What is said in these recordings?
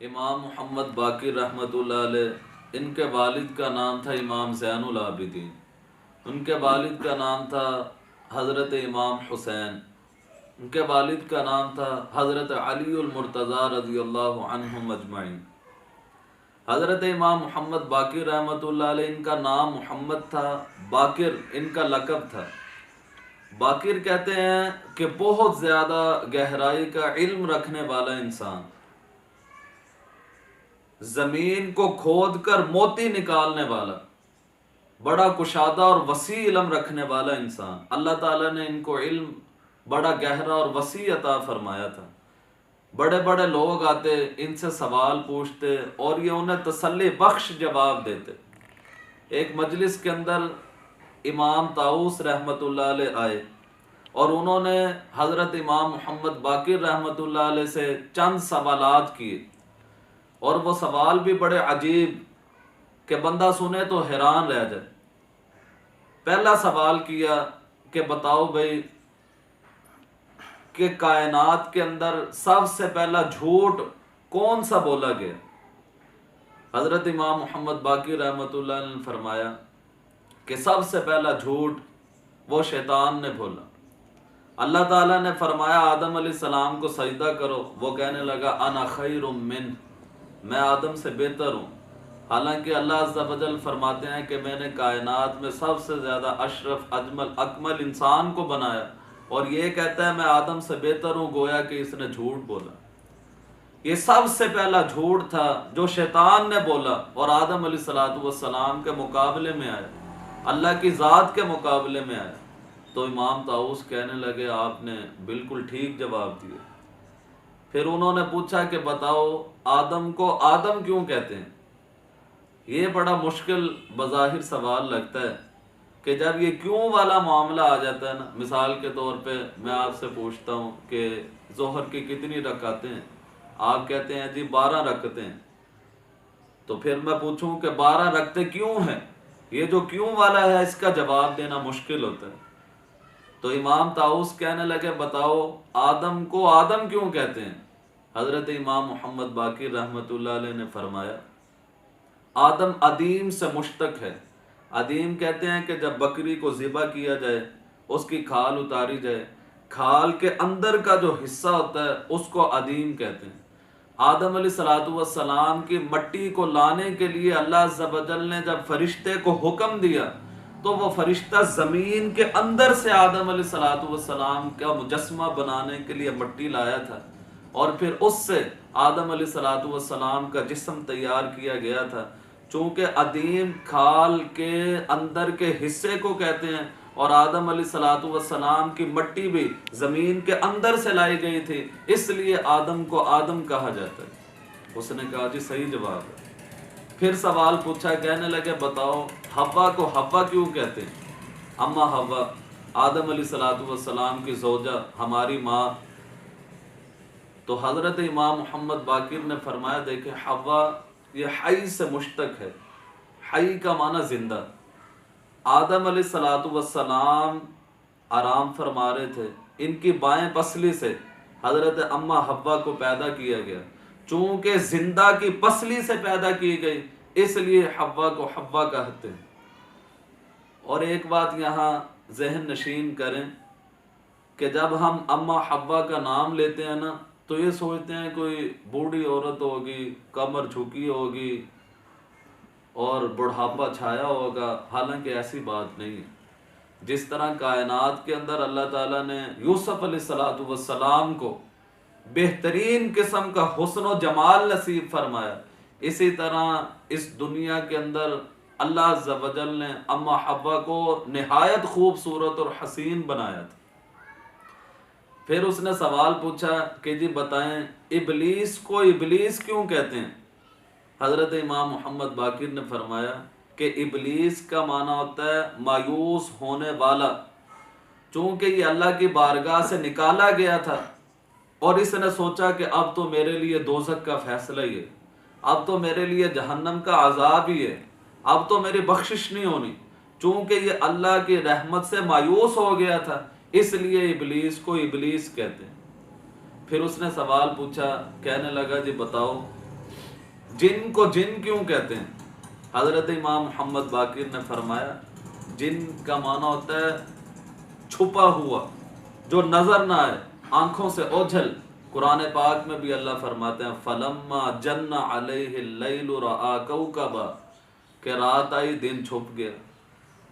امام محمد باقر رحمۃ اللہ علیہ، ان کے والد کا نام تھا امام زین العابدین، ان کے والد کا نام تھا حضرت امام حسین، ان کے والد کا نام تھا حضرت علی المرتضیٰ رضی اللہ عنہم اجمعین۔ حضرت امام محمد باقر رحمۃ اللہ علیہ، ان کا نام محمد تھا، باقر ان کا لقب تھا۔ باقر کہتے ہیں کہ بہت زیادہ گہرائی کا علم رکھنے والا انسان، زمین کو کھود کر موتی نکالنے والا، بڑا کشادہ اور وسیع علم رکھنے والا انسان۔ اللہ تعالیٰ نے ان کو علم بڑا گہرا اور وسیع عطا فرمایا تھا۔ بڑے بڑے لوگ آتے، ان سے سوال پوچھتے اور یہ انہیں تسلی بخش جواب دیتے۔ ایک مجلس کے اندر امام طاؤس رحمۃ اللہ علیہ آئے اور انہوں نے حضرت امام محمد باقر رحمۃ اللہ علیہ سے چند سوالات کیے، اور وہ سوال بھی بڑے عجیب کہ بندہ سنے تو حیران رہ جائے۔ پہلا سوال کیا کہ بتاؤ بھائی کہ کائنات کے اندر سب سے پہلا جھوٹ کون سا بولا گیا؟ حضرت امام محمد باقر رحمۃ اللہ علیہ نے فرمایا کہ سب سے پہلا جھوٹ وہ شیطان نے بولا۔ اللہ تعالیٰ نے فرمایا آدم علیہ السلام کو سجدہ کرو، وہ کہنے لگا انا خیر منہ، میں آدم سے بہتر ہوں۔ حالانکہ اللہ عز و جل فرماتے ہیں کہ میں نے کائنات میں سب سے زیادہ اشرف اجمل اکمل انسان کو بنایا، اور یہ کہتا ہے میں آدم سے بہتر ہوں، گویا کہ اس نے جھوٹ بولا۔ یہ سب سے پہلا جھوٹ تھا جو شیطان نے بولا، اور آدم علیہ السلام کے مقابلے میں آیا، اللہ کی ذات کے مقابلے میں آیا۔ تو امام طاؤس کہنے لگے آپ نے بالکل ٹھیک جواب دیا۔ پھر انہوں نے پوچھا کہ بتاؤ آدم کو آدم کیوں کہتے ہیں؟ یہ بڑا مشکل بظاہر سوال لگتا ہے کہ جب یہ کیوں والا معاملہ آ جاتا ہے نا، مثال کے طور پہ میں آپ سے پوچھتا ہوں کہ ظہر کی کتنی رکعتیں ہیں؟ آپ کہتے ہیں جی 12 رکعتیں ہیں۔ تو پھر میں پوچھوں کہ 12 رکعتیں کیوں ہیں؟ یہ جو کیوں والا ہے اس کا جواب دینا مشکل ہوتا ہے۔ تو امام طاؤس کہنے لگے بتاؤ آدم کو آدم کیوں کہتے ہیں؟ حضرت امام محمد باقر رحمۃ اللہ علیہ نے فرمایا آدم عدیم سے مشتق ہے۔ عدیم کہتے ہیں کہ جب بکری کو ذبح کیا جائے، اس کی کھال اتاری جائے، کھال کے اندر کا جو حصہ ہوتا ہے اس کو عدیم کہتے ہیں۔ آدم علیہ السلام کی مٹی کو لانے کے لیے اللہ عز و جل نے جب فرشتے کو حکم دیا تو وہ فرشتہ زمین کے اندر سے آدم علیہ السلام کا مجسمہ بنانے کے لیے مٹی لایا تھا، اور پھر اس سے آدم علیہ السلام کا جسم تیار کیا گیا تھا۔ چونکہ عدیم کھال کے اندر کے حصے کو کہتے ہیں، اور آدم علیہ السلام کی مٹی بھی زمین کے اندر سے لائی گئی تھی، اس لیے آدم کو آدم کہا جاتا ہے۔ اس نے کہا جی صحیح جواب ہے۔ پھر سوال پوچھا، کہنے لگے بتاؤ حوا کو حوا کیوں کہتے ہیں؟ اما حوا آدم علیہ السلام کی زوجہ، ہماری ماں۔ تو حضرت امام محمد باقر نے فرمایا دیکھیں حوا یہ حی سے مشتق ہے، حی کا معنی زندہ۔ آدم علیہ السلام آرام فرما رہے تھے، ان کی بائیں پسلی سے حضرت اما حوا کو پیدا کیا گیا، چونکہ زندہ کی پسلی سے پیدا کی گئی اس لیے حوا کو حوا کہتے ہیں۔ اور ایک بات یہاں ذہن نشین کریں کہ جب ہم اما حوا کا نام لیتے ہیں نا تو یہ سوچتے ہیں کوئی بوڑھی عورت ہوگی، کمر جھکی ہوگی اور بڑھاپا چھایا ہوگا، حالانکہ ایسی بات نہیں ہے۔ جس طرح کائنات کے اندر اللہ تعالیٰ نے یوسف علیہ السلام کو بہترین قسم کا حسن و جمال نصیب فرمایا، اسی طرح اس دنیا کے اندر اللہ عز و جل نے اما حوا کو نہایت خوبصورت اور حسین بنایا تھا۔ پھر اس نے سوال پوچھا کہ جی بتائیں ابلیس کو ابلیس کیوں کہتے ہیں؟ حضرت امام محمد باقر نے فرمایا کہ ابلیس کا معنی ہوتا ہے مایوس ہونے والا، چونکہ یہ اللہ کی بارگاہ سے نکالا گیا تھا اور اس نے سوچا کہ اب تو میرے لیے دوزخ کا فیصلہ ہی ہے، اب تو میرے لیے جہنم کا عذاب ہی ہے، اب تو میری بخشش نہیں ہونی۔ چونکہ یہ اللہ کی رحمت سے مایوس ہو گیا تھا اس لیے ابلیس کو ابلیس کہتے ہیں۔ پھر اس نے سوال پوچھا، کہنے لگا جی بتاؤ جن کو جن کیوں کہتے ہیں؟ حضرت امام محمد باقر نے فرمایا جن کا معنی ہوتا ہے چھپا ہوا، جو نظر نہ آئے، آنکھوں سے اوجھل۔ قرآن پاک میں بھی اللہ فرماتے ہیں فلما جن علیہ اللیل رآ کوکبا، کہ رات آئی دن چھپ گیا۔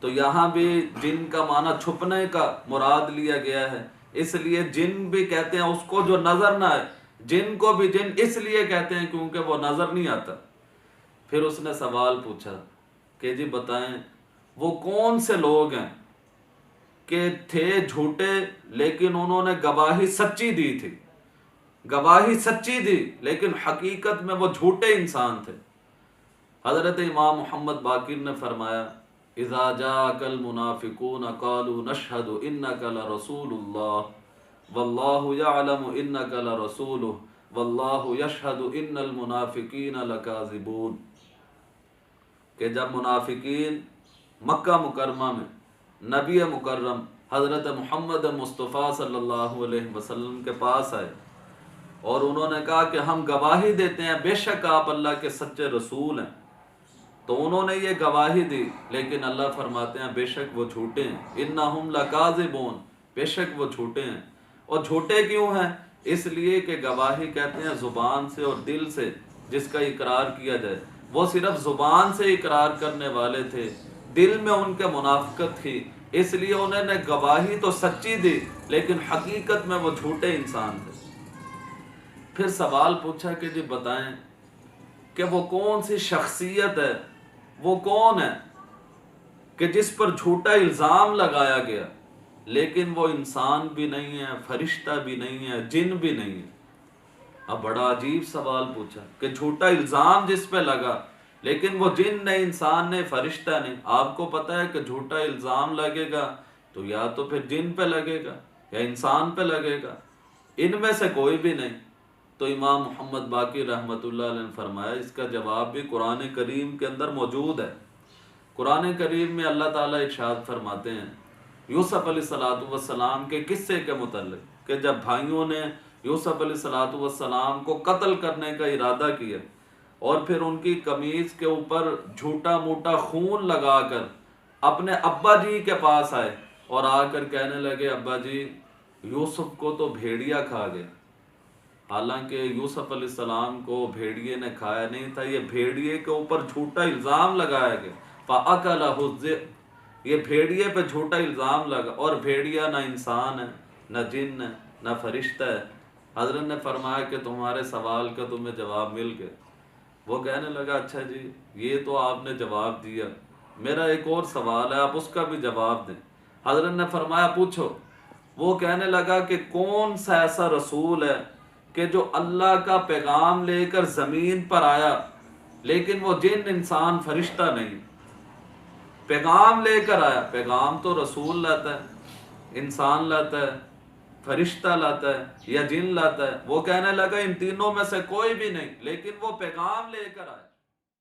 تو یہاں بھی جن کا معنی چھپنے کا مراد لیا گیا ہے، اس لیے جن بھی کہتے ہیں اس کو جو نظر نہ آئے، جن کو بھی جن اس لیے کہتے ہیں کیونکہ وہ نظر نہیں آتا۔ پھر اس نے سوال پوچھا کہ جی بتائیں وہ کون سے لوگ ہیں کہ تھے جھوٹے لیکن انہوں نے گواہی سچی دی تھی، گواہی سچی دی لیکن حقیقت میں وہ جھوٹے انسان تھے؟ حضرت امام محمد باقر نے فرمایا اذا جاءك المنافقون قالوا نشهد انك لرسول الله والله يعلم انك لرسوله والله يشهد ان المنافقين لكاذبون، کہ جب منافقین مکہ مکرمہ میں نبی مکرم حضرت محمد مصطفیٰ صلی اللہ علیہ وسلم کے پاس آئے اور انہوں نے کہا کہ ہم گواہی دیتے ہیں بے شک آپ اللہ کے سچے رسول ہیں، تو انہوں نے یہ گواہی دی لیکن اللہ فرماتے ہیں بے شک وہ جھوٹے ہیں، انہم لکاذبون، بے شک وہ جھوٹے ہیں۔ اور جھوٹے کیوں ہیں؟ اس لیے کہ گواہی کہتے ہیں زبان سے اور دل سے جس کا اقرار کیا جائے، وہ صرف زبان سے اقرار کرنے والے تھے، دل میں ان کے منافقت تھی، اس لیے انہوں نے گواہی تو سچی دی لیکن حقیقت میں وہ جھوٹے انسان تھے۔ پھر سوال پوچھا کہ جی بتائیں کہ وہ کون سی شخصیت ہے، وہ کون ہے کہ جس پر جھوٹا الزام لگایا گیا لیکن وہ انسان بھی نہیں ہے، فرشتہ بھی نہیں ہے، جن بھی نہیں ہے؟ اب بڑا عجیب سوال پوچھا کہ جھوٹا الزام جس پہ لگا لیکن وہ جن نہیں، انسان نہیں، فرشتہ نہیں۔ آپ کو پتہ ہے کہ جھوٹا الزام لگے گا تو یا تو پھر جن پہ لگے گا یا انسان پہ لگے گا، ان میں سے کوئی بھی نہیں۔ تو امام محمد باقر رحمۃ اللہ علیہ نے فرمایا اس کا جواب بھی قرآن کریم کے اندر موجود ہے۔ قرآن کریم میں اللہ تعالیٰ ارشاد فرماتے ہیں یوسف علیہ السلام کے قصے کے متعلق کہ جب بھائیوں نے یوسف علیہ السلام کو قتل کرنے کا ارادہ کیا اور پھر ان کی قمیض کے اوپر جھوٹا موٹا خون لگا کر اپنے ابا جی کے پاس آئے اور آ کر کہنے لگے ابا جی یوسف کو تو بھیڑیا کھا گیا، حالانکہ یوسف علیہ السلام کو بھیڑیے نے کھایا نہیں تھا، یہ بھیڑیے کے اوپر جھوٹا الزام لگایا گیا، فَأَكَلَهُ الذِّئْبُ، یہ بھیڑیے پہ جھوٹا الزام لگا، اور بھیڑیا نہ انسان ہے نہ جن ہے نہ فرشتہ ہے۔ حضرت نے فرمایا کہ تمہارے سوال کا تمہیں جواب مل گیا۔ وہ کہنے لگا اچھا جی یہ تو آپ نے جواب دیا، میرا ایک اور سوال ہے آپ اس کا بھی جواب دیں۔ حضرت نے فرمایا پوچھو۔ وہ کہنے لگا کہ کون سا ایسا رسول ہے کہ جو اللہ کا پیغام لے کر زمین پر آیا لیکن وہ جن انسان فرشتہ نہیں، پیغام لے کر آیا، پیغام تو رسول لاتا ہے، انسان لاتا ہے، فرشتہ لاتا ہے یا جن لاتا ہے۔ وہ کہنے لگا ان تینوں میں سے کوئی بھی نہیں لیکن وہ پیغام لے کر آیا۔